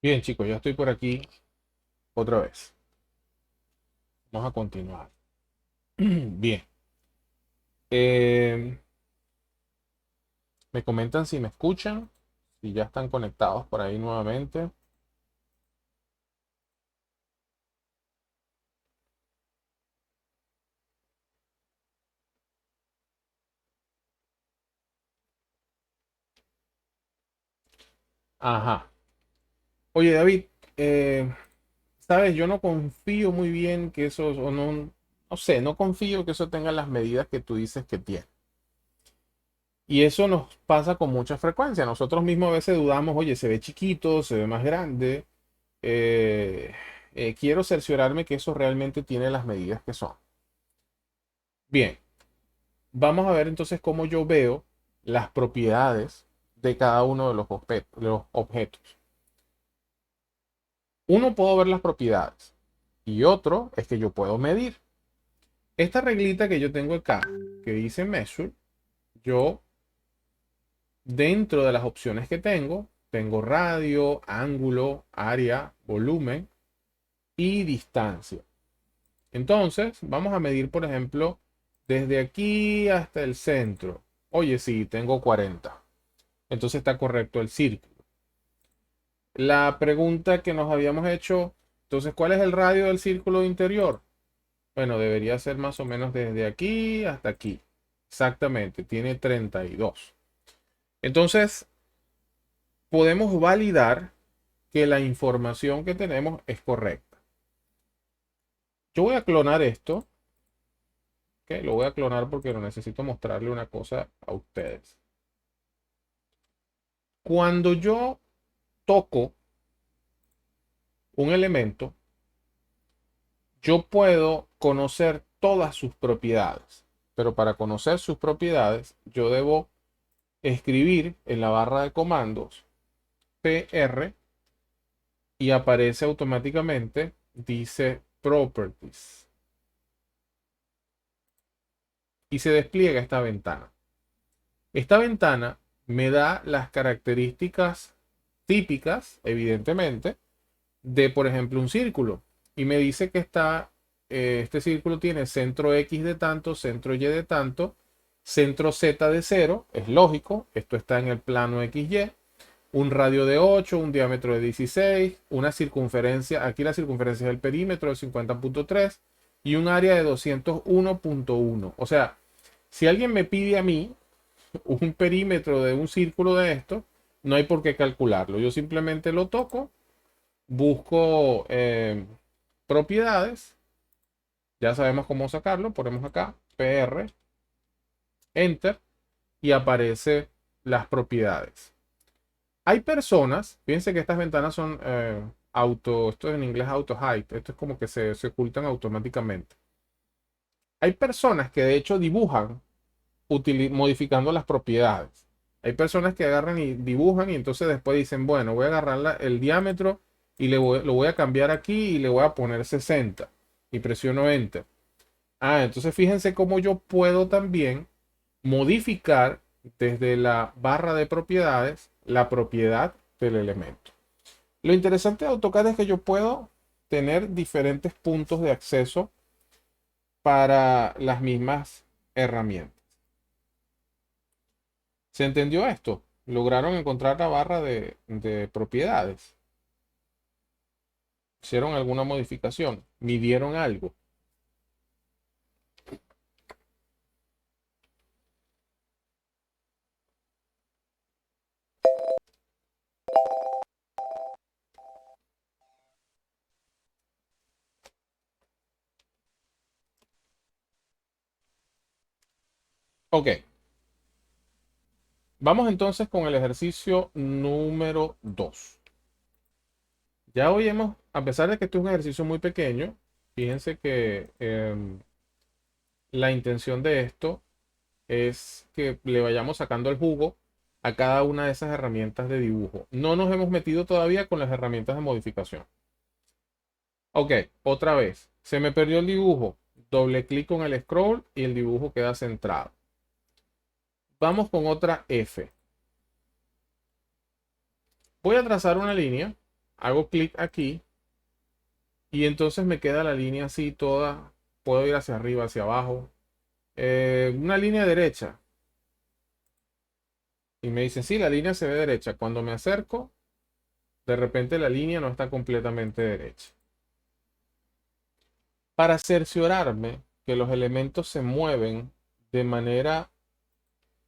Bien, chicos, ya estoy por aquí otra vez. Vamos a continuar. Bien. Eh, Me comentan si me escuchan, si ya están conectados por ahí nuevamente. Ajá. Oye, David, sabes, yo no confío muy bien que eso, o no, no sé, no confío que eso tenga las medidas que tú dices que tiene. Y eso nos pasa con mucha frecuencia. Nosotros mismos a veces dudamos, oye, se ve chiquito, se ve más grande. Eh, Quiero cerciorarme que eso realmente tiene las medidas que son. Bien, vamos a ver entonces cómo yo veo las propiedades de cada uno de los objetos. Uno, puedo ver las propiedades y otro es que yo puedo medir. Esta reglita que yo tengo acá, que dice measure, yo dentro de las opciones que tengo radio, ángulo, área, volumen y distancia. Entonces, vamos a medir, por ejemplo, desde aquí hasta el centro. Oye, sí, tengo 40. Entonces está correcto el círculo. La pregunta que nos habíamos hecho, entonces, ¿cuál es el radio del círculo interior? Bueno, debería ser más o menos desde aquí hasta aquí. Exactamente, tiene 32. Entonces, podemos validar que la información que tenemos es correcta. Yo voy a clonar esto, ¿ok? Lo voy a clonar porque lo necesito mostrarle una cosa a ustedes. Cuando yo toco un elemento, yo puedo conocer todas sus propiedades, pero para conocer sus propiedades, yo debo escribir en la barra de comandos PR y aparece automáticamente, dice Properties, y se despliega esta ventana. Esta ventana me da las características típicas, evidentemente, de, por ejemplo, un círculo. Y me dice que este círculo tiene centro X de tanto, centro Y de tanto, centro Z de cero, es lógico, esto está en el plano XY, un radio de 8, un diámetro de 16, una circunferencia, aquí la circunferencia es el perímetro de 50.3 y un área de 201.1. O sea, si alguien me pide a mí un perímetro de un círculo de esto, no hay por qué calcularlo. Yo simplemente lo toco, busco propiedades, ya sabemos cómo sacarlo, ponemos acá PR, Enter y aparece las propiedades. Hay personas, fíjense que estas ventanas son esto en inglés auto hide, esto es como que se ocultan automáticamente. Hay personas que de hecho dibujan modificando las propiedades. Hay personas que agarran y dibujan y entonces después dicen, bueno, voy a agarrar el diámetro y lo voy a cambiar aquí y le voy a poner 60 y presiono Enter. Ah, entonces fíjense cómo yo puedo también modificar desde la barra de propiedades la propiedad del elemento. Lo interesante de AutoCAD es que yo puedo tener diferentes puntos de acceso para las mismas herramientas. ¿Se entendió esto? Lograron encontrar la barra de propiedades. Hicieron alguna modificación. Midieron algo. Ok. Vamos entonces con el ejercicio número 2. Ya hoy a pesar de que esto es un ejercicio muy pequeño, fíjense que la intención de esto es que le vayamos sacando el jugo a cada una de esas herramientas de dibujo. No nos hemos metido todavía con las herramientas de modificación. Ok, otra vez. Se me perdió el dibujo. Doble clic con el scroll y el dibujo queda centrado. Vamos con otra F. Voy a trazar una línea hago clic aquí y entonces me queda la línea así toda. Puedo ir hacia arriba, hacia abajo. Una línea derecha. Y me dicen, sí, la línea se ve derecha. Cuando me acerco, de repente la línea no está completamente derecha. Para cerciorarme que los elementos se mueven de manera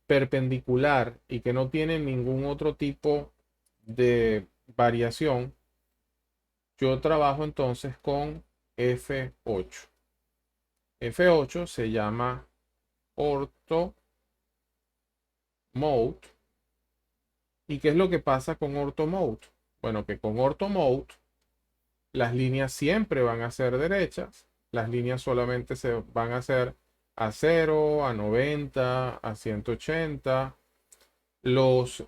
perpendicular y que no tienen ningún otro tipo de variación, yo trabajo entonces con F8. F8 se llama Ortho Mode. ¿Y qué es lo que pasa con Ortho Mode? Bueno, que con Ortho Mode las líneas siempre van a ser derechas. Las líneas solamente se van a hacer a 0, a 90, a 180. Los,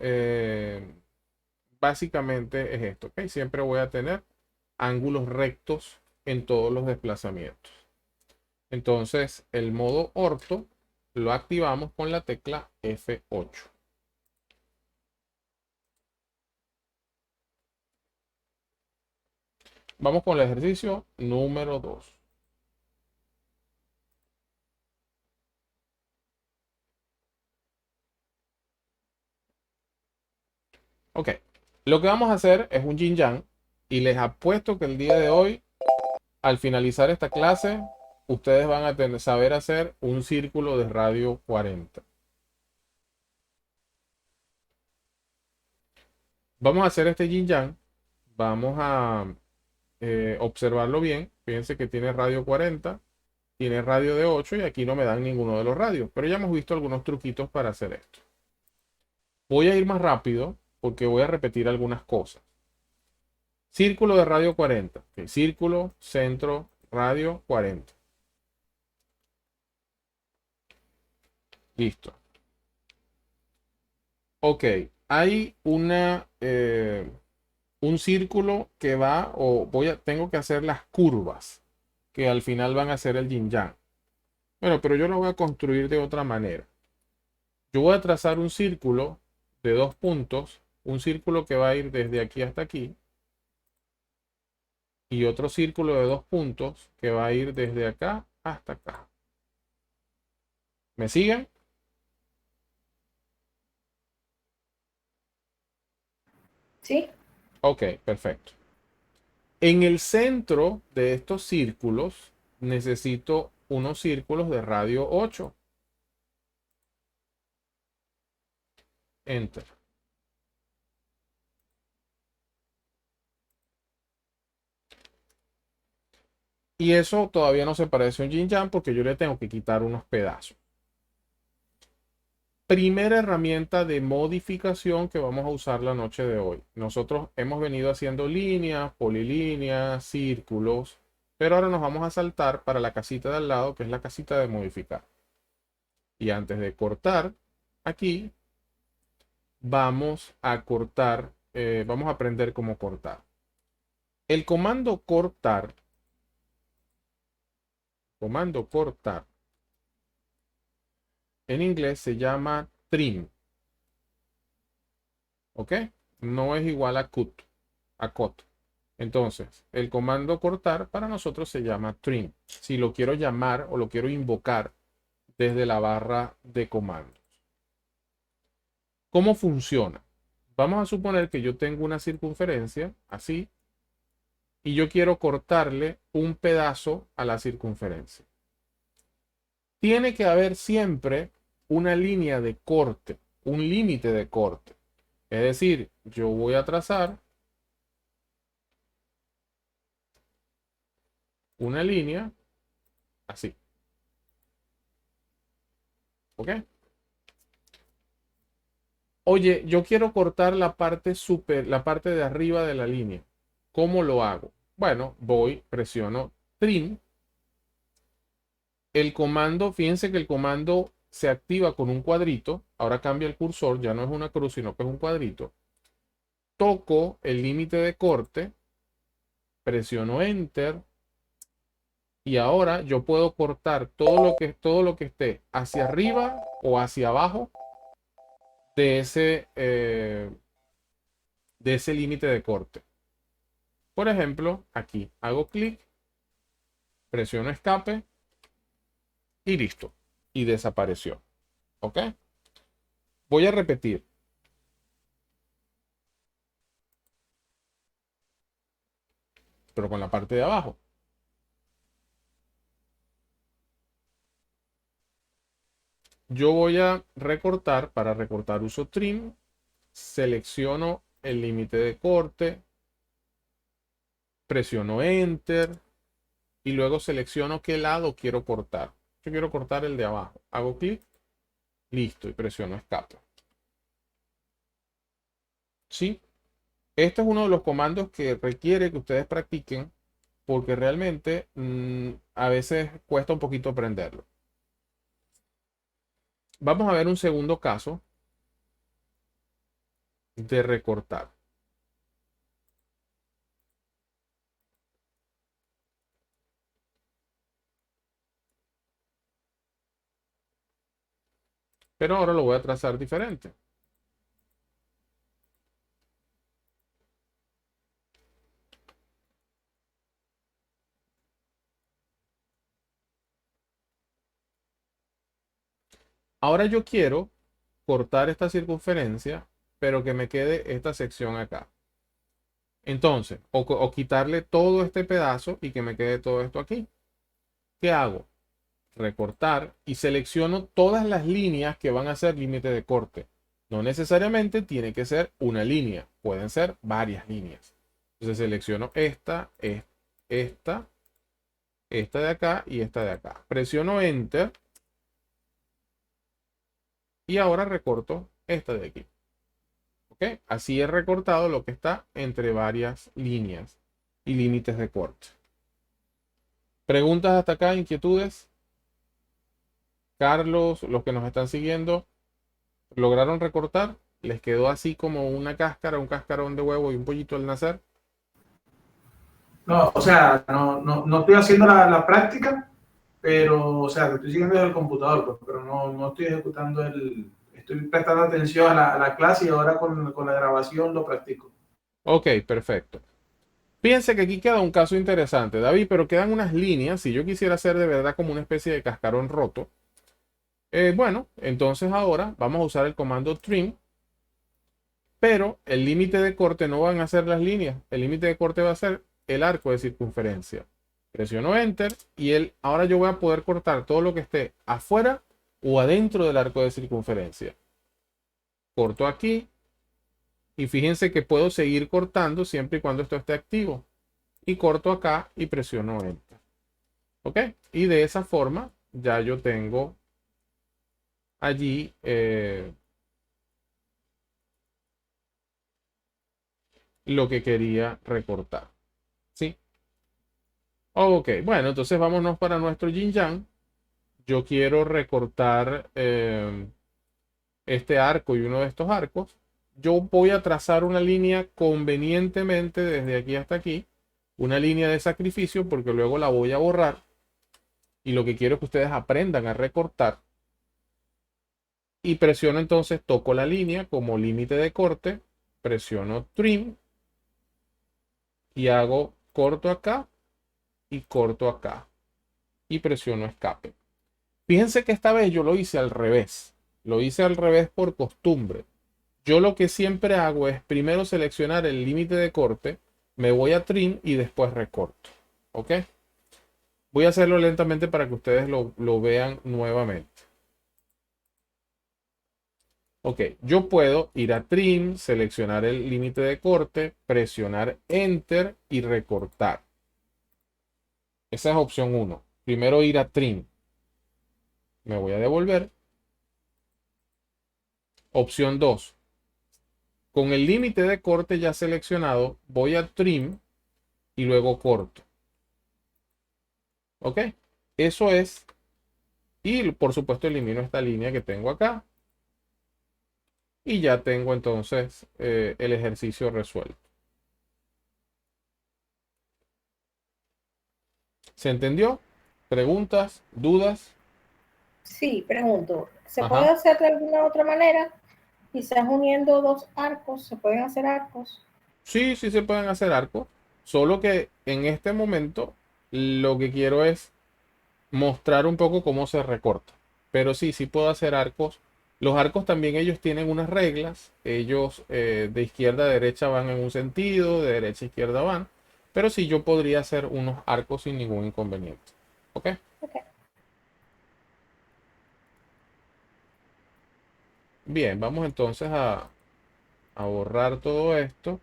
básicamente es esto, ¿ok? Siempre voy a tener ángulos rectos en todos los desplazamientos. Entonces, el modo orto lo activamos con la tecla F8. Vamos con el ejercicio número 2. Ok, lo que vamos a hacer es un yin yang y les apuesto que el día de hoy, al finalizar esta clase, ustedes van a saber hacer un círculo de radio 40. Vamos a hacer este yin yang, vamos a observarlo bien. Fíjense que tiene radio 40, tiene radio de 8 y aquí no me dan ninguno de los radios, pero ya hemos visto algunos truquitos para hacer esto. Voy a ir más rápido porque voy a repetir algunas cosas. Círculo de radio 40. Okay. Círculo, centro, radio 40. Listo. Ok. Hay un círculo que va o tengo que hacer las curvas que al final van a ser el yin yang. Bueno, pero yo lo voy a construir de otra manera. Yo voy a trazar un círculo de 2 puntos, un círculo que va a ir desde aquí hasta aquí y otro círculo de 2 puntos que va a ir desde acá hasta acá. ¿Me siguen? ¿Sí? Ok, perfecto. En el centro de estos círculos necesito unos círculos de radio 8. Enter. Y eso todavía no se parece a un yin yang porque yo le tengo que quitar unos pedazos. Primera herramienta de modificación que vamos a usar la noche de hoy. Nosotros hemos venido haciendo líneas, polilíneas, círculos, pero ahora nos vamos a saltar para la casita de al lado, que es la casita de modificar. Y antes de cortar, aquí vamos a cortar, vamos a aprender cómo cortar. El comando cortar, en inglés se llama trim, ¿ok? No es igual a cut. Entonces, el comando cortar para nosotros se llama trim. Si lo quiero llamar o lo quiero invocar desde la barra de comandos. ¿Cómo funciona? Vamos a suponer que yo tengo una circunferencia así y yo quiero cortarle un pedazo a la circunferencia. Tiene que haber siempre una línea de corte, un límite de corte. Es decir, yo voy a trazar una línea así. ¿Ok? Oye, yo quiero cortar la parte la parte de arriba de la línea. ¿Cómo lo hago? Bueno, presiono trim. El comando, fíjense que el comando se activa con un cuadrito. Ahora cambia el cursor, ya no es una cruz, sino que es un cuadrito. Toco el límite de corte, presiono enter y ahora yo puedo cortar todo lo que esté hacia arriba o hacia abajo de ese límite de corte. Por ejemplo, aquí hago clic, presiono escape y listo. Y desapareció. ¿Ok? Voy a repetir. Pero con la parte de abajo. Yo voy a recortar. Para recortar uso trim. Selecciono el límite de corte. Presiono enter. Y luego selecciono qué lado quiero cortar. Yo quiero cortar el de abajo. Hago clic. Listo. Y presiono escape. ¿Sí? Este es uno de los comandos que requiere que ustedes practiquen porque realmente a veces cuesta un poquito aprenderlo. Vamos a ver un segundo caso de recortar. Pero ahora lo voy a trazar diferente. Ahora yo quiero cortar esta circunferencia, pero que me quede esta sección acá. Entonces, o quitarle todo este pedazo y que me quede todo esto aquí. ¿Qué hago? Recortar y selecciono todas las líneas que van a ser límite de corte. No necesariamente tiene que ser una línea, pueden ser varias líneas. Entonces selecciono esta, esta de acá y esta de acá. Presiono Enter y ahora recorto esta de aquí. ¿Ok? Así he recortado lo que está entre varias líneas y límites de corte. ¿Preguntas hasta acá? ¿Inquietudes? Carlos, los que nos están siguiendo, ¿lograron recortar? ¿Les quedó así como una cáscara, un cascarón de huevo y un pollito al nacer? No, o sea, no estoy haciendo la práctica, pero, o sea, lo estoy siguiendo desde el computador, pues, pero no estoy ejecutando estoy prestando atención a la clase y ahora con la grabación lo practico. Ok, perfecto. Fíjense que aquí queda un caso interesante, David, pero quedan unas líneas. Si yo quisiera hacer de verdad como una especie de cascarón roto, bueno, entonces ahora vamos a usar el comando trim, pero el límite de corte no van a ser las líneas. El límite de corte va a ser el arco de circunferencia. Presiono Enter y ahora yo voy a poder cortar todo lo que esté afuera o adentro del arco de circunferencia. Corto aquí y fíjense que puedo seguir cortando siempre y cuando esto esté activo. Y corto acá y presiono Enter. ¿Ok? Y de esa forma ya yo tengo allí lo que quería recortar. ¿Sí? Ok, bueno, entonces vámonos para nuestro yin yang. Yo quiero recortar este arco y uno de estos arcos. Yo voy a trazar una línea convenientemente desde aquí hasta aquí. Una línea de sacrificio porque luego la voy a borrar. Y lo que quiero es que ustedes aprendan a recortar. Y presiono entonces, toco la línea como límite de corte. Presiono trim. Y hago corto acá y corto acá. Y presiono escape. Fíjense que esta vez yo lo hice al revés. Lo hice al revés por costumbre. Yo lo que siempre hago es primero seleccionar el límite de corte, me voy a trim y después recorto. ¿Ok? Voy a hacerlo lentamente para que ustedes lo vean nuevamente. Ok, yo puedo ir a trim, seleccionar el límite de corte, presionar enter y recortar. Esa es opción 1. Primero ir a trim. Me voy a devolver. Opción 2. Con el límite de corte ya seleccionado, voy a trim y luego corto. ¿Ok? Eso es. Y por supuesto elimino esta línea que tengo acá. Y ya tengo entonces el ejercicio resuelto. ¿Se entendió? ¿Preguntas? ¿Dudas? Sí, pregunto, ¿se puede Ajá. hacer de alguna otra manera? Quizás uniendo dos arcos, ¿se pueden hacer arcos? Sí, sí se pueden hacer arcos. Solo que en este momento lo que quiero es mostrar un poco cómo se recorta. Pero sí, sí puedo hacer arcos. Los arcos también ellos tienen unas reglas. Ellos de izquierda a derecha van en un sentido, de derecha a izquierda van. Pero sí, yo podría hacer unos arcos sin ningún inconveniente. ¿Ok? Ok. Bien, vamos entonces a borrar todo esto.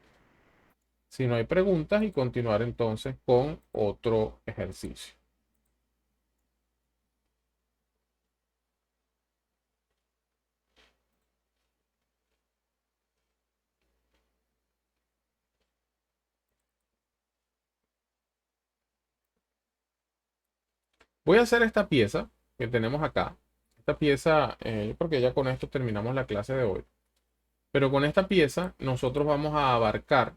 Si no hay preguntas y continuar entonces con otro ejercicio. Voy a hacer esta pieza que tenemos acá. Esta pieza, yo creo que ya con esto terminamos la clase de hoy. Pero con esta pieza nosotros vamos a abarcar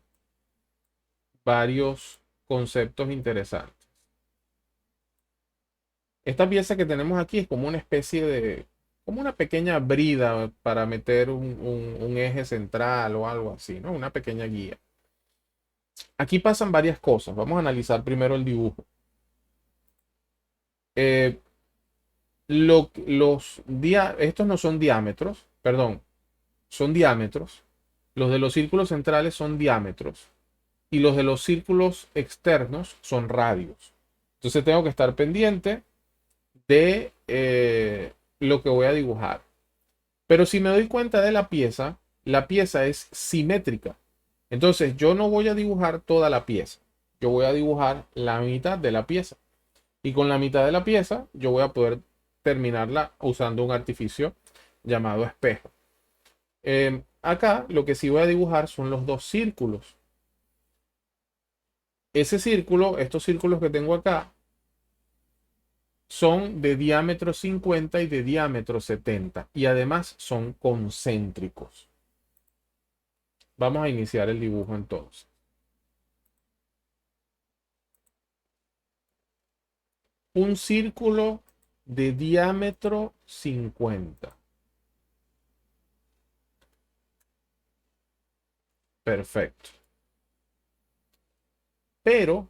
varios conceptos interesantes. Esta pieza que tenemos aquí es como una especie de, como una pequeña brida para meter un eje central o algo así, ¿no? Una pequeña guía. Aquí pasan varias cosas. Vamos a analizar primero el dibujo. Eh, estos no son diámetros, perdón, son diámetros. Los de los círculos centrales son diámetros y los de los círculos externos son radios. Entonces tengo que estar pendiente de lo que voy a dibujar. Pero si me doy cuenta de la pieza es simétrica. Entonces yo no voy a dibujar toda la pieza. Yo voy a dibujar la mitad de la pieza. Y con la mitad de la pieza yo voy a poder terminarla usando un artificio llamado espejo. Acá lo que sí voy a dibujar son los dos círculos. Ese círculo, estos círculos que tengo acá, son de diámetro 50 y de diámetro 70. Y además son concéntricos. Vamos a iniciar el dibujo entonces. Un círculo de diámetro 50. Perfecto. Pero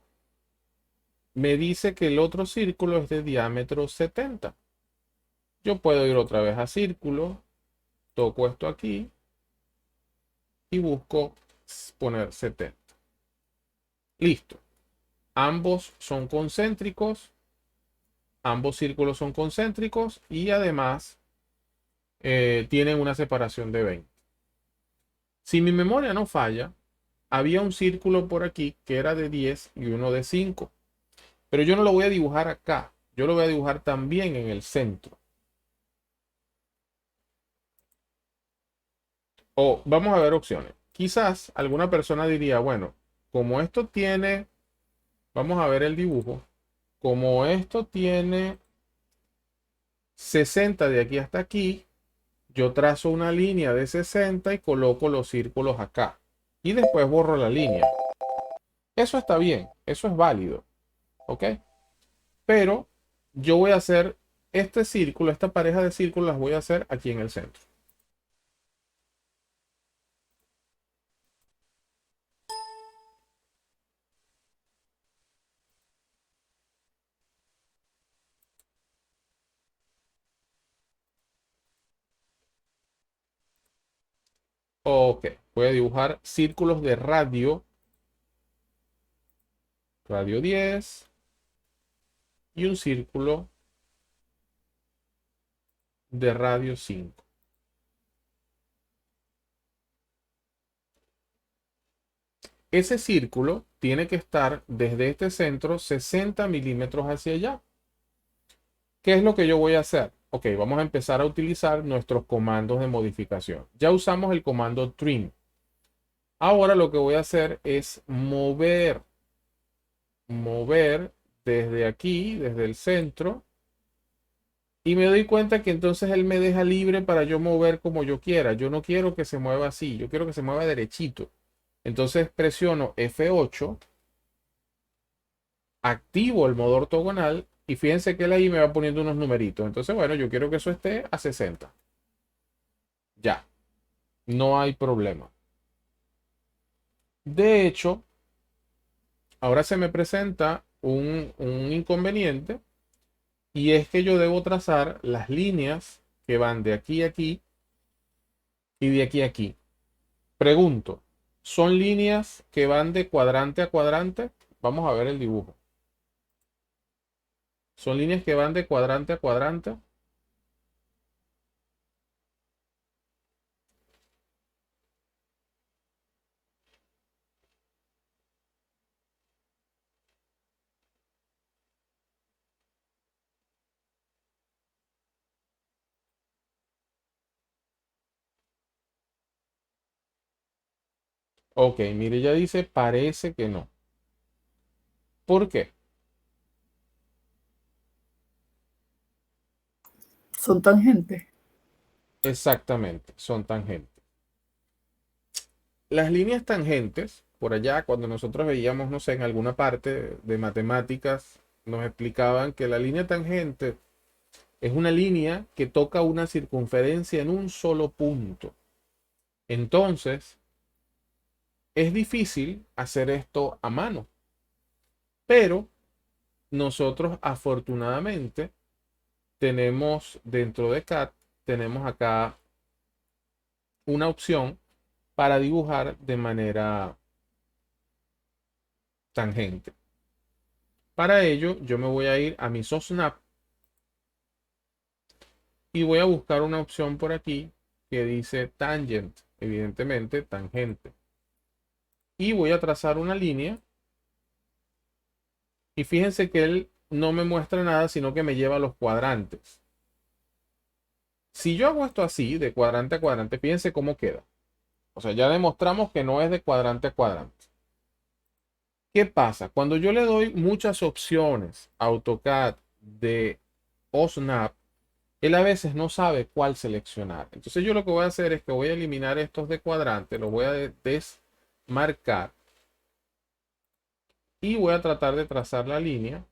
me dice que el otro círculo es de diámetro 70. Yo puedo ir otra vez a círculo, toco esto aquí y busco poner 70. Listo. Ambos son concéntricos, ambos círculos son concéntricos y además tienen una separación de 20. Si mi memoria no falla, había un círculo por aquí que era de 10 y uno de 5. Pero yo no lo voy a dibujar acá. Yo lo voy a dibujar también en el centro. O vamos a ver opciones. Quizás alguna persona diría, bueno, como esto tiene, vamos a ver el dibujo, como esto tiene 60 de aquí hasta aquí, yo trazo una línea de 60 y coloco los círculos acá. Y después borro la línea. Eso está bien, eso es válido. ¿Ok? Pero yo voy a hacer este círculo, esta pareja de círculos las voy a hacer aquí en el centro. Ok, voy a dibujar círculos de radio 10 y un círculo de radio 5. Ese círculo tiene que estar desde este centro 60 milímetros hacia allá. ¿Qué es lo que yo voy a hacer? Ok, vamos a empezar a utilizar nuestros comandos de modificación. Ya usamos el comando trim. Ahora lo que voy a hacer es mover desde aquí, desde el centro, y me doy cuenta que entonces él me deja libre para yo mover como yo quiera. Yo no quiero que se mueva así, yo quiero que se mueva derechito. Entonces presiono F8, activo el modo ortogonal y fíjense que él ahí me va poniendo unos numeritos. Entonces, bueno, yo quiero que eso esté a 60. Ya, no hay problema. De hecho, ahora se me presenta un inconveniente y es que yo debo trazar las líneas que van de aquí a aquí y de aquí a aquí. Pregunto, ¿son líneas que van de cuadrante a cuadrante? Vamos a ver el dibujo. ¿Son líneas que van de cuadrante a cuadrante? Ok, mire, ya dice, parece que no. ¿Por qué? Son tangentes. Exactamente, son tangentes. Las líneas tangentes, por allá, cuando nosotros veíamos, no sé, en alguna parte de matemáticas, nos explicaban que la línea tangente es una línea que toca una circunferencia en un solo punto. Entonces, es difícil hacer esto a mano, pero nosotros afortunadamente tenemos dentro de CAD, tenemos acá una opción para dibujar de manera tangente. Para ello, yo me voy a ir a mi SOSNAP y voy a buscar una opción por aquí que dice Tangent, evidentemente tangente. Y voy a trazar una línea y fíjense que él no me muestra nada, sino que me lleva a los cuadrantes. Si yo hago esto así, de cuadrante a cuadrante, fíjense cómo queda. O sea, ya demostramos que no es de cuadrante a cuadrante. ¿Qué pasa? Cuando yo le doy muchas opciones a AutoCAD de OSNAP, él a veces no sabe cuál seleccionar. Entonces yo lo que voy a hacer es que voy a eliminar estos de cuadrante, los voy a desmarcar y voy a tratar de trazar la línea.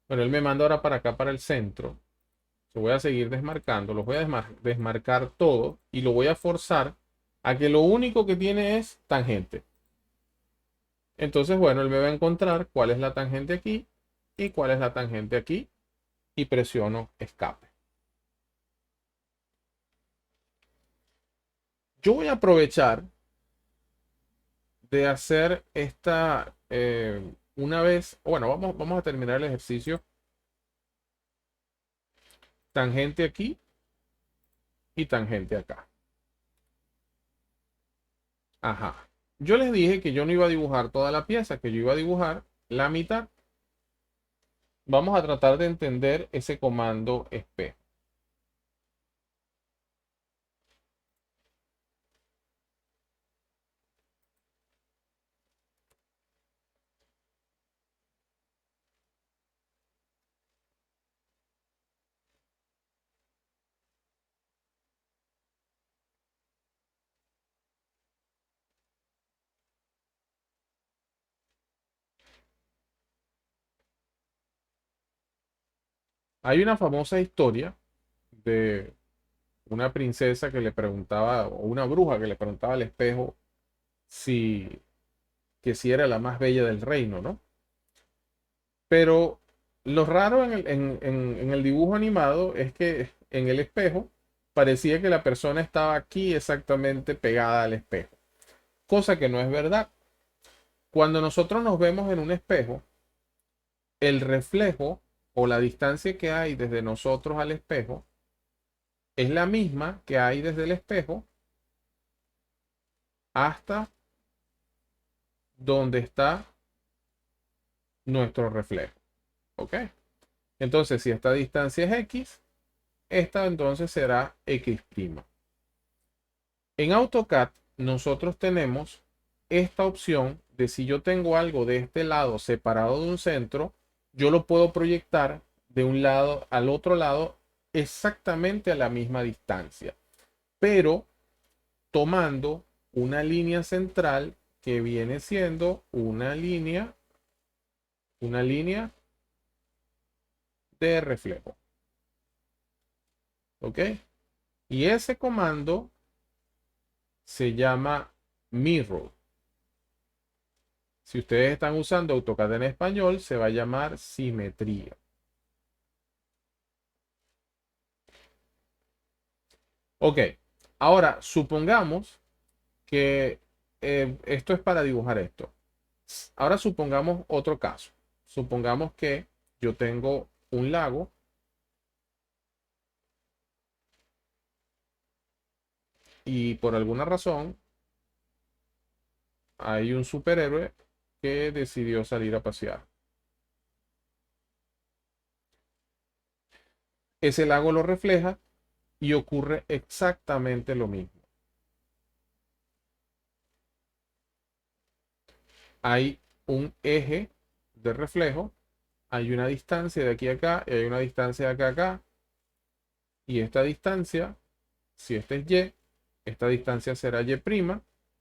Bueno, él me manda ahora para acá, para el centro. Yo voy a seguir desmarcando, los voy a desmarcar todo y lo voy a forzar a que lo único que tiene es tangente. Entonces, bueno, él me va a encontrar cuál es la tangente aquí y cuál es la tangente aquí y presiono escape. Yo voy a aprovechar de hacer esta una vez, bueno, vamos a terminar el ejercicio. Tangente aquí y tangente acá. Ajá. Yo les dije que yo no iba a dibujar toda la pieza, que yo iba a dibujar la mitad. Vamos a tratar de entender ese comando espejo. Hay una famosa historia de una princesa que le preguntaba, o una bruja que le preguntaba al espejo si, que si era la más bella del reino, ¿no? Pero lo raro en el dibujo animado es que en el espejo parecía que la persona estaba aquí exactamente pegada al espejo, cosa que no es verdad. Cuando nosotros nos vemos en un espejo, el reflejo o la distancia que hay desde nosotros al espejo es la misma que hay desde el espejo hasta donde está nuestro reflejo. ¿Ok? Entonces, si esta distancia es X, esta entonces será X'. En AutoCAD, nosotros tenemos esta opción de si yo tengo algo de este lado separado de un centro, yo lo puedo proyectar de un lado al otro lado exactamente a la misma distancia, pero tomando una línea central que viene siendo una línea de reflejo. ¿Ok? Y ese comando se llama mirror. Si ustedes están usando AutoCAD en español, se va a llamar simetría. Ok, ahora supongamos que esto es para dibujar esto. Ahora supongamos otro caso. Supongamos que yo tengo un lago y por alguna razón hay un superhéroe que decidió salir a pasear. Ese lago lo refleja y ocurre exactamente lo mismo. Hay un eje de reflejo, hay una distancia de aquí a acá y hay una distancia de acá a acá. Y esta distancia, si esta es Y, esta distancia será Y'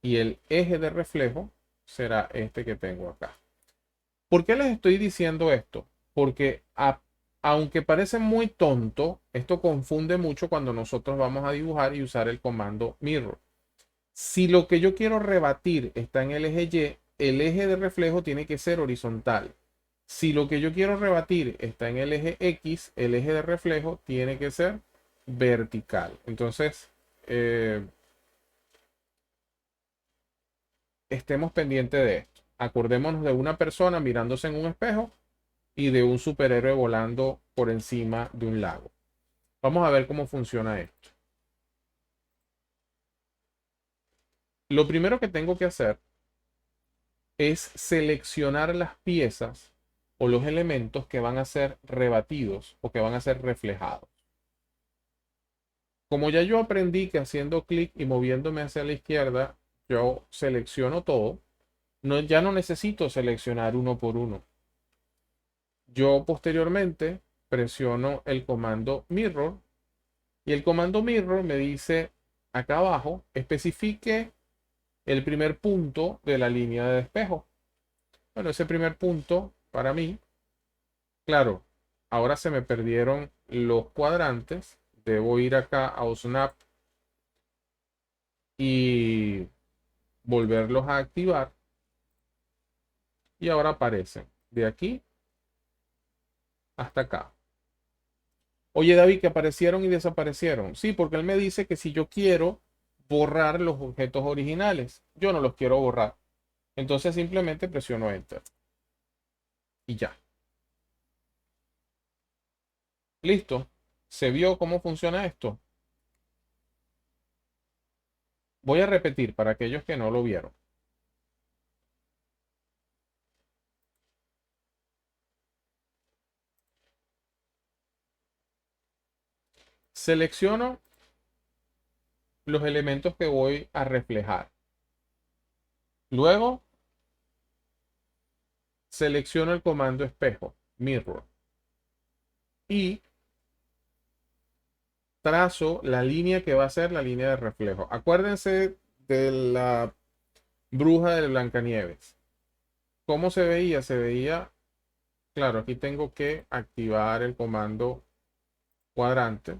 y el eje de reflejo será este que tengo acá. ¿Por qué les estoy diciendo esto? Porque aunque parece muy tonto, esto confunde mucho cuando nosotros vamos a dibujar y usar el comando mirror. Si lo que yo quiero rebatir está en el eje Y, el eje de reflejo tiene que ser horizontal. Si lo que yo quiero rebatir está en el eje X, el eje de reflejo tiene que ser vertical. Entonces, estemos pendientes de esto. Acordémonos de una persona mirándose en un espejo y de un superhéroe volando por encima de un lago. Vamos a ver cómo funciona esto. Lo primero que tengo que hacer es seleccionar las piezas o los elementos que van a ser rebatidos o que van a ser reflejados. Como ya yo aprendí que haciendo clic y moviéndome hacia la izquierda, yo selecciono todo, ya no necesito seleccionar uno por uno. Yo posteriormente presiono el comando mirror y el comando mirror me dice acá abajo, especifique el primer punto de la línea de despejo. Bueno, ese primer punto para mí, claro, ahora se me perdieron los cuadrantes. Debo ir acá a Snap y volverlos a activar. Y ahora aparecen de aquí hasta acá. Oye, David, que aparecieron y desaparecieron. Sí, porque él me dice que si yo quiero borrar los objetos originales, yo no los quiero borrar. Entonces simplemente presiono Enter. Y ya. Listo. ¿Se vio cómo funciona esto? Voy a repetir para aquellos que no lo vieron. Selecciono los elementos que voy a reflejar. Luego selecciono el comando espejo, mirror. Y trazo la línea que va a ser la línea de reflejo. Acuérdense de la bruja de Blancanieves. ¿Cómo se veía? Se veía, claro, aquí tengo que activar el comando cuadrante.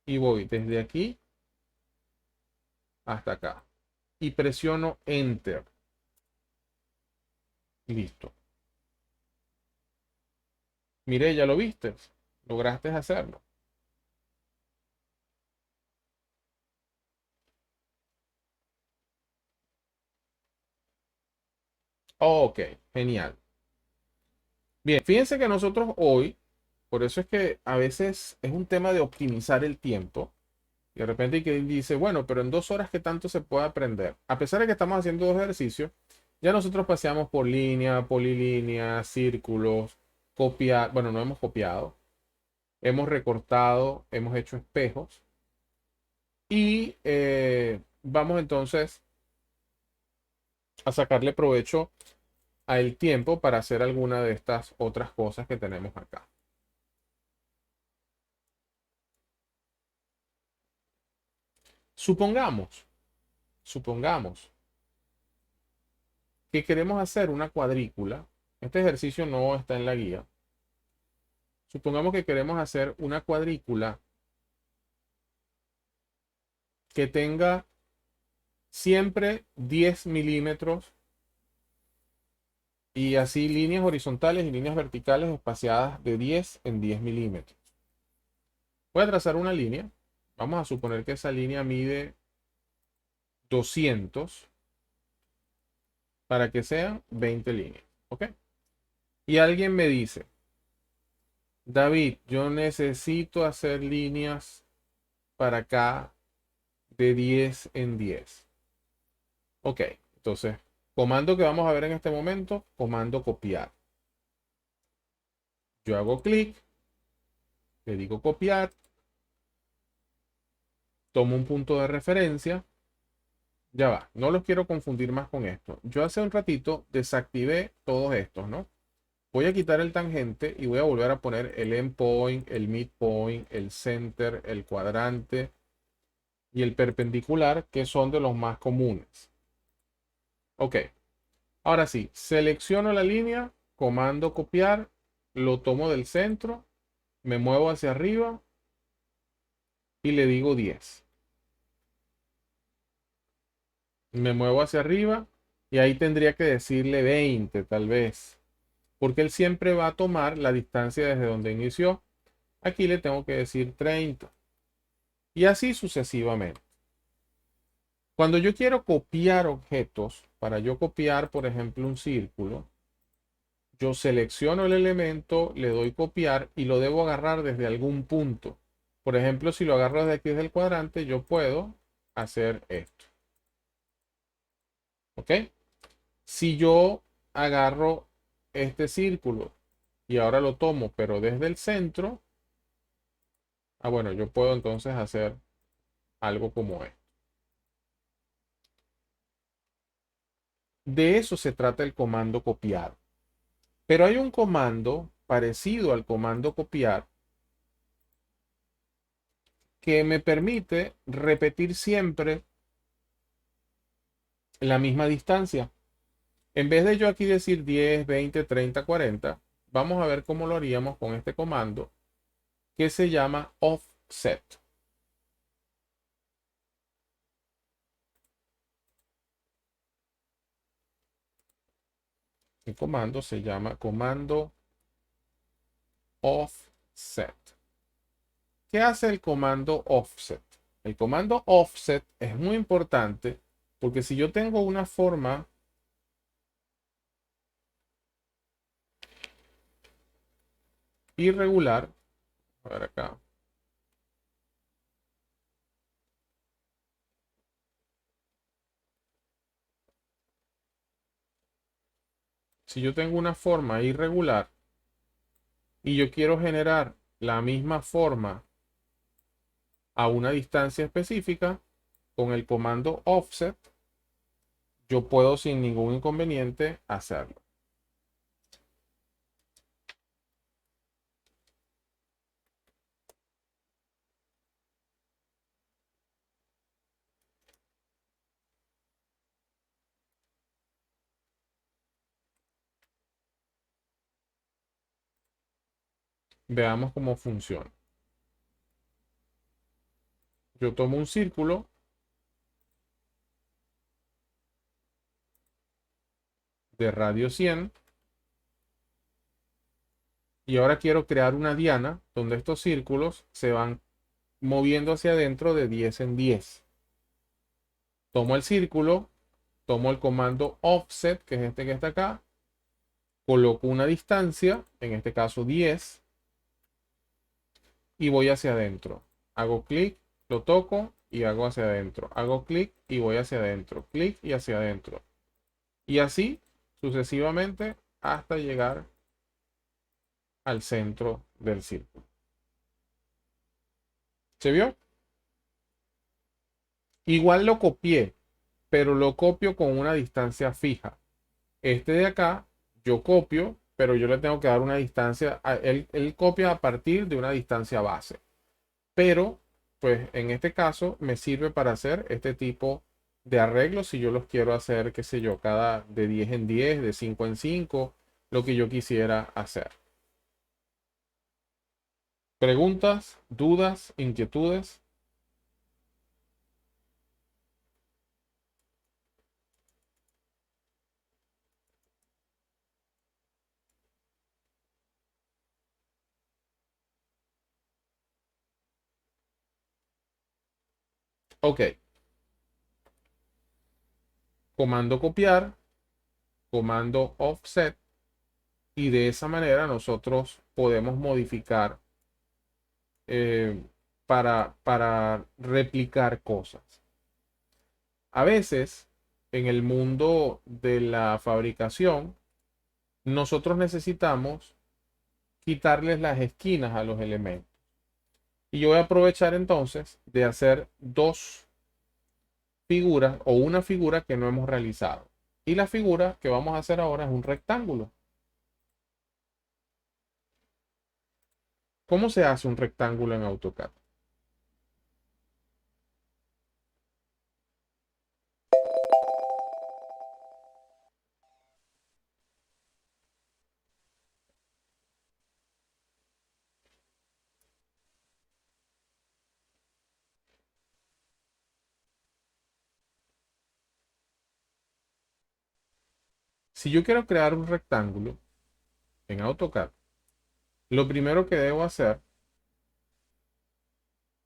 Y voy desde aquí hasta acá. Y presiono Enter. Listo. Mire, ya lo viste. Lograste hacerlo. Ok, genial. Bien, fíjense que nosotros hoy, por eso es que a veces es un tema de optimizar el tiempo. Y de repente hay que dice, bueno, pero en 2 horas, ¿qué tanto se puede aprender? A pesar de que estamos haciendo 2 ejercicios, ya nosotros paseamos por línea, polilínea, círculos, copiar, bueno, no hemos copiado, hemos recortado, hemos hecho espejos y vamos entonces a sacarle provecho al tiempo para hacer alguna de estas otras cosas que tenemos acá. Supongamos que queremos hacer una cuadrícula. Este ejercicio no está en la guía. Supongamos que queremos hacer una cuadrícula que tenga siempre 10 milímetros Y así líneas horizontales y líneas verticales espaciadas de 10 en 10 milímetros. Voy a trazar una línea. Vamos a suponer que esa línea mide 200 para que sean 20 líneas. ¿Ok? Y alguien me dice, David, yo necesito hacer líneas para acá de 10 en 10. Ok, entonces, comando que vamos a ver en este momento, comando copiar. Yo hago clic, le digo copiar, tomo un punto de referencia. Ya va, no los quiero confundir más con esto. Yo hace un ratito desactivé todos estos, ¿no? Voy a quitar el tangente y voy a volver a poner el endpoint, el midpoint, el center, el cuadrante y el perpendicular, que son de los más comunes. Ok, ahora sí, selecciono la línea, comando copiar, lo tomo del centro, me muevo hacia arriba y le digo 10. Me muevo hacia arriba y ahí tendría que decirle 20 tal vez, porque él siempre va a tomar la distancia desde donde inició. Aquí le tengo que decir 30 y así sucesivamente. Cuando yo quiero copiar objetos, para yo copiar, por ejemplo, un círculo, yo selecciono el elemento, le doy copiar y lo debo agarrar desde algún punto. Por ejemplo, si lo agarro desde aquí desde el cuadrante, yo puedo hacer esto. ¿Ok? Si yo agarro este círculo y ahora lo tomo, pero desde el centro, bueno, yo puedo entonces hacer algo como esto. De eso se trata el comando copiar. Pero hay un comando parecido al comando copiar que me permite repetir siempre la misma distancia. En vez de yo aquí decir 10, 20, 30, 40, vamos a ver cómo lo haríamos con este comando que se llama offset. El comando se llama comando offset. ¿Qué hace el comando offset? El comando offset es muy importante porque si yo tengo una forma irregular, a ver acá, si yo tengo una forma irregular y yo quiero generar la misma forma a una distancia específica, con el comando offset, yo puedo sin ningún inconveniente hacerlo. Veamos cómo funciona. Yo tomo un círculo de radio 100 y ahora quiero crear una diana donde estos círculos se van moviendo hacia adentro de 10 en 10. Tomo el círculo, tomo el comando offset, que es este que está acá, coloco una distancia, en este caso 10, y voy hacia adentro. Hago clic, lo toco y hago hacia adentro. Hago clic y voy hacia adentro. Clic y hacia adentro. Y así sucesivamente hasta llegar al centro del círculo. ¿Se vio? Igual lo copié, pero lo copio con una distancia fija. Este de acá, yo copio, pero yo le tengo que dar una distancia. Él copia a partir de una distancia base. Pero, pues en este caso, me sirve para hacer este tipo de arreglos si yo los quiero hacer, qué sé yo, cada de 10 en 10, de 5 en 5, lo que yo quisiera hacer. ¿Preguntas, dudas, inquietudes? Ok. Comando copiar, comando offset, y de esa manera nosotros podemos modificar para replicar cosas. A veces, en el mundo de la fabricación, nosotros necesitamos quitarles las esquinas a los elementos. Y yo voy a aprovechar entonces de hacer dos figuras o una figura que no hemos realizado. Y la figura que vamos a hacer ahora es un rectángulo. ¿Cómo se hace un rectángulo en AutoCAD? Si yo quiero crear un rectángulo en AutoCAD, lo primero que debo hacer,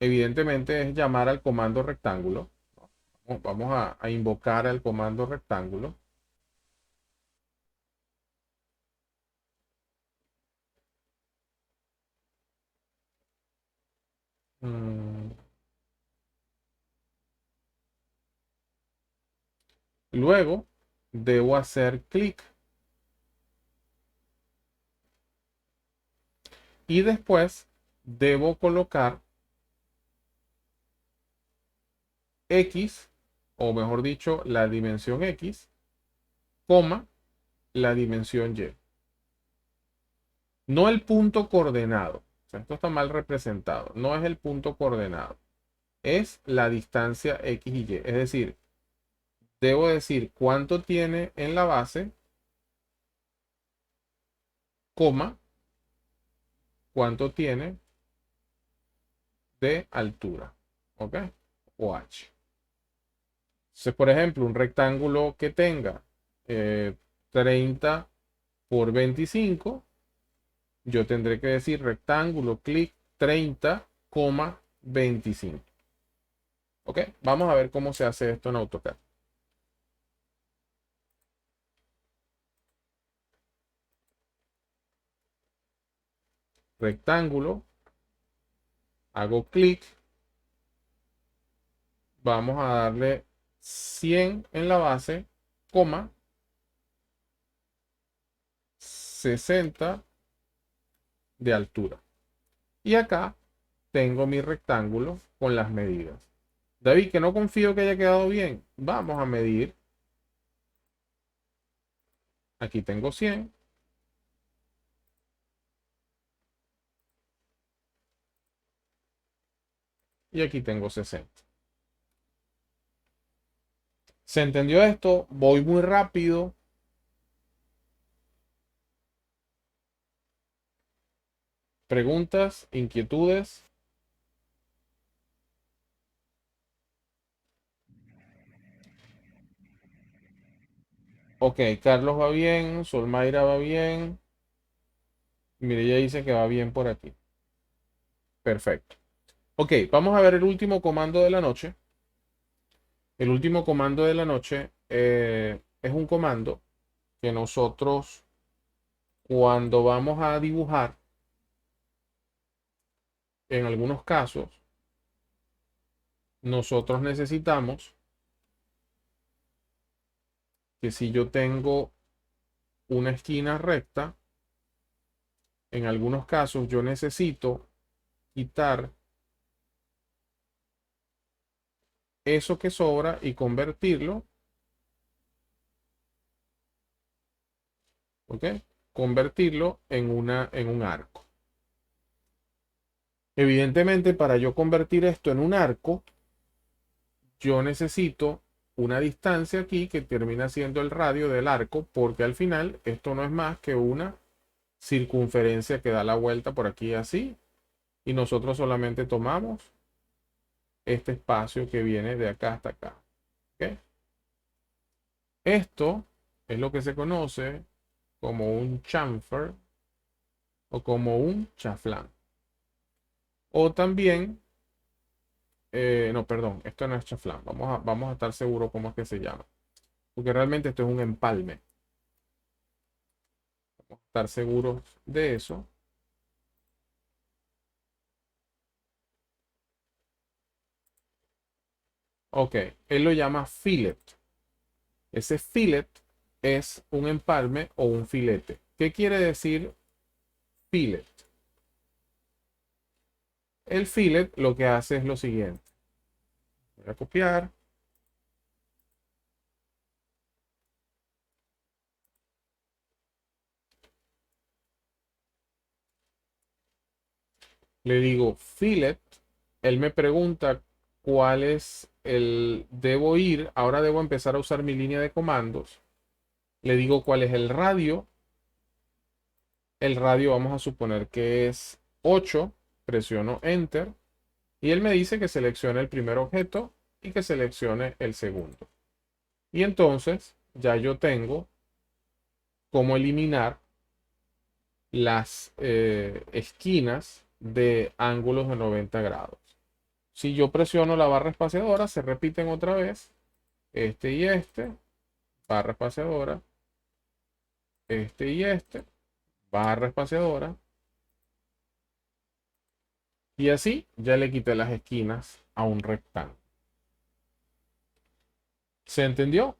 evidentemente, es llamar al comando rectángulo. Vamos a invocar al comando rectángulo. Mm, Luego, debo hacer clic y después debo colocar X, o mejor dicho, la dimensión X, coma, la dimensión Y. No el punto coordenado. O sea, esto está mal representado. No es el punto coordenado. Es la distancia X y Y. Es decir, debo decir cuánto tiene en la base, coma, cuánto tiene de altura. ¿Ok? O H. Entonces, por ejemplo, un rectángulo que tenga 30 por 25, yo tendré que decir rectángulo, clic 30,25. ¿Ok? Vamos a ver cómo se hace esto en AutoCAD. Rectángulo, hago clic, vamos a darle 100 en la base, coma, 60 de altura. Y acá tengo mi rectángulo con las medidas. David, que no confío que haya quedado bien. Vamos a medir. Aquí tengo 100. Y aquí tengo 60. ¿Se entendió esto? Voy muy rápido. ¿Preguntas? ¿Inquietudes? Ok, Carlos va bien, Solmaira va bien. Mire, ella dice que va bien por aquí. Perfecto. Ok, vamos a ver el último comando de la noche. El último comando de la noche es un comando que nosotros, cuando vamos a dibujar, en algunos casos, nosotros necesitamos que si yo tengo una esquina recta, en algunos casos yo necesito quitar eso que sobra y convertirlo, ¿ok? Convertirlo en un arco. Evidentemente, para yo convertir esto en un arco, yo necesito una distancia aquí que termina siendo el radio del arco, porque al final esto no es más que una circunferencia que da la vuelta por aquí así, y nosotros solamente tomamos este espacio que viene de acá hasta acá. ¿Ok? Esto es lo que se conoce como un chamfer o como un chaflán. O también No, perdón, esto no es chaflán. Vamos a estar seguros cómo es que se llama. Porque realmente esto es un empalme. Vamos a estar seguros de eso. Ok, él lo llama fillet. Ese fillet es un empalme o un filete. ¿Qué quiere decir fillet? El fillet lo que hace es lo siguiente. Voy a copiar. Le digo fillet. Él me pregunta cuál es el... Debo ir. Ahora debo empezar a usar mi línea de comandos. Le digo cuál es el radio. El radio vamos a suponer que es 8. Presiono Enter. Y él me dice que seleccione el primer objeto y que seleccione el segundo. Y entonces ya yo tengo cómo eliminar las esquinas de ángulos de 90 grados. Si yo presiono la barra espaciadora, se repiten otra vez este y este, barra espaciadora, este y este, barra espaciadora. Y así ya le quité las esquinas a un rectángulo. ¿Se entendió?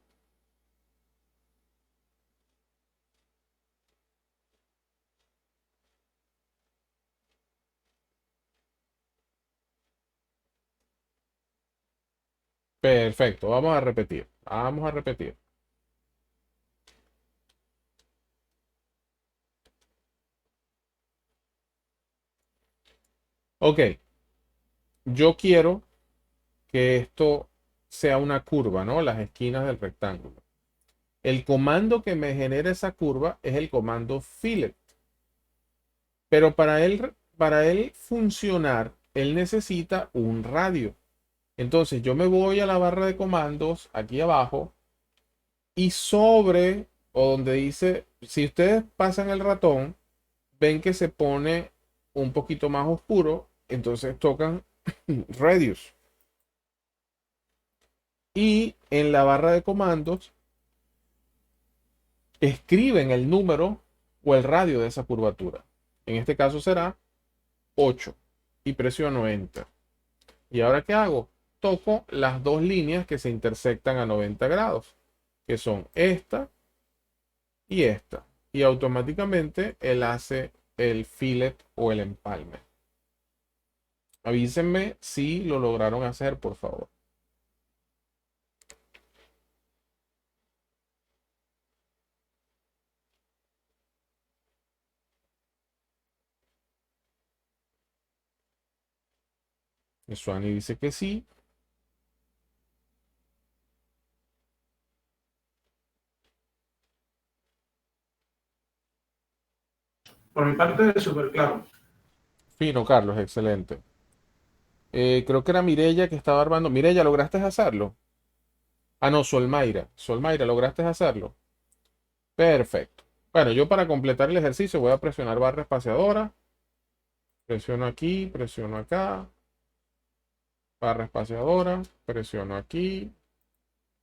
Perfecto, vamos a repetir. Vamos a repetir. Ok, yo quiero que esto sea una curva, ¿no? Las esquinas del rectángulo. El comando que me genera esa curva es el comando fillet. Pero para él funcionar, él necesita un radio. Entonces yo me voy a la barra de comandos aquí abajo y sobre o donde dice, si ustedes pasan el ratón, ven que se pone un poquito más oscuro, entonces tocan radius. Y en la barra de comandos escriben el número o el radio de esa curvatura. En este caso será 8 y presiono Enter. ¿Y ahora qué hago? Toco las dos líneas que se intersectan a 90 grados, que son esta y esta. Y automáticamente él hace el fillet o el empalme. Avísenme si lo lograron hacer, por favor. Suani dice que sí. Por mi parte, es súper claro. Fino, Carlos, excelente. Creo que era Mirella que estaba armando. Mirella, ¿lograste hacerlo? Ah, no, Solmaira. Solmaira, ¿lograste hacerlo? Perfecto. Bueno, yo para completar el ejercicio voy a presionar barra espaciadora. Presiono aquí, presiono acá. Barra espaciadora, presiono aquí,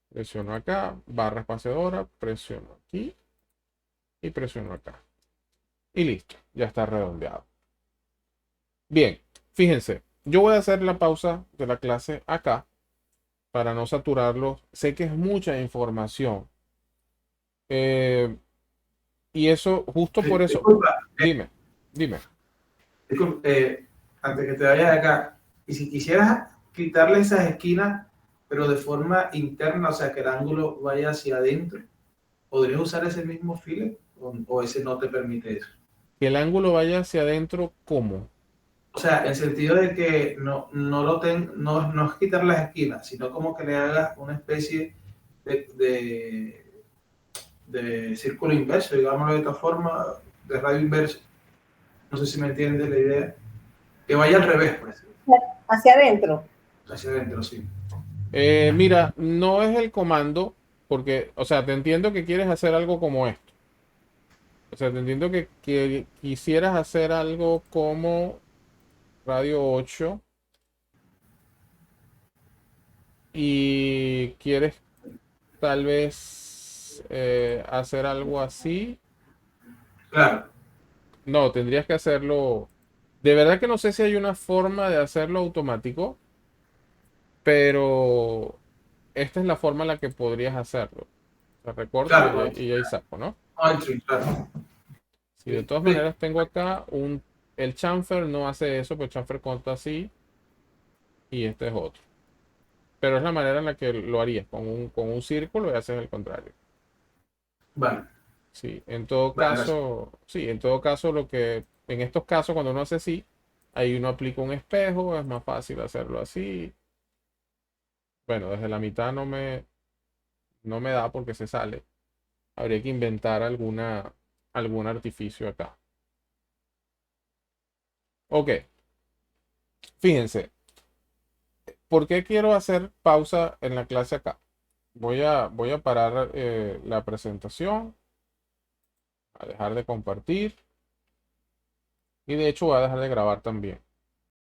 presiono acá. Barra espaciadora, presiono aquí y presiono acá. Y listo, ya está redondeado. Bien, fíjense, yo voy a hacer la pausa de la clase acá para no saturarlo. Sé que es mucha información. Eh, y eso, justo por eso, Disculpa, dime, dime. antes que te vayas de acá, y si quisieras quitarle esas esquinas, pero de forma interna, o sea, que el ángulo vaya hacia adentro, ¿podrías usar ese mismo file o ese no te permite eso? Que el ángulo vaya hacia adentro, ¿cómo? O sea, en el sentido de que no es quitar las esquinas, sino como que le hagas una especie de, de, de círculo inverso, digámoslo de esta forma, de radio inverso. No sé si me entiendes la idea. Que vaya al revés, pues, Hacia adentro. hacia adentro, sí. Mira, no es el comando, porque, o sea, te entiendo que quieres hacer algo como esto. O sea, te entiendo que quisieras hacer algo como radio 8. y quieres tal vez hacer algo así, Claro, no, tendrías que hacerlo. De verdad que no sé si hay una forma de hacerlo automático, pero esta es la forma en la que podrías hacerlo. O sea, recorto claro, pues. y ahí saco, ¿no? Entry, claro. Si de todas Sí, maneras tengo acá el chamfer no hace eso, pues chamfer conta así y este es otro. Pero es la manera en la que lo harías, con un círculo y haces el contrario. vale, Sí, en todo vale, gracias. caso, sí, en todo caso en estos casos cuando uno hace así, ahí uno aplica un espejo, es más fácil hacerlo así. Bueno, desde la mitad no me da porque se sale. Habría que inventar algún artificio acá. Ok, fíjense, ¿por qué quiero hacer pausa en la clase acá? Voy a parar la presentación, a dejar de compartir y de hecho voy a dejar de grabar también.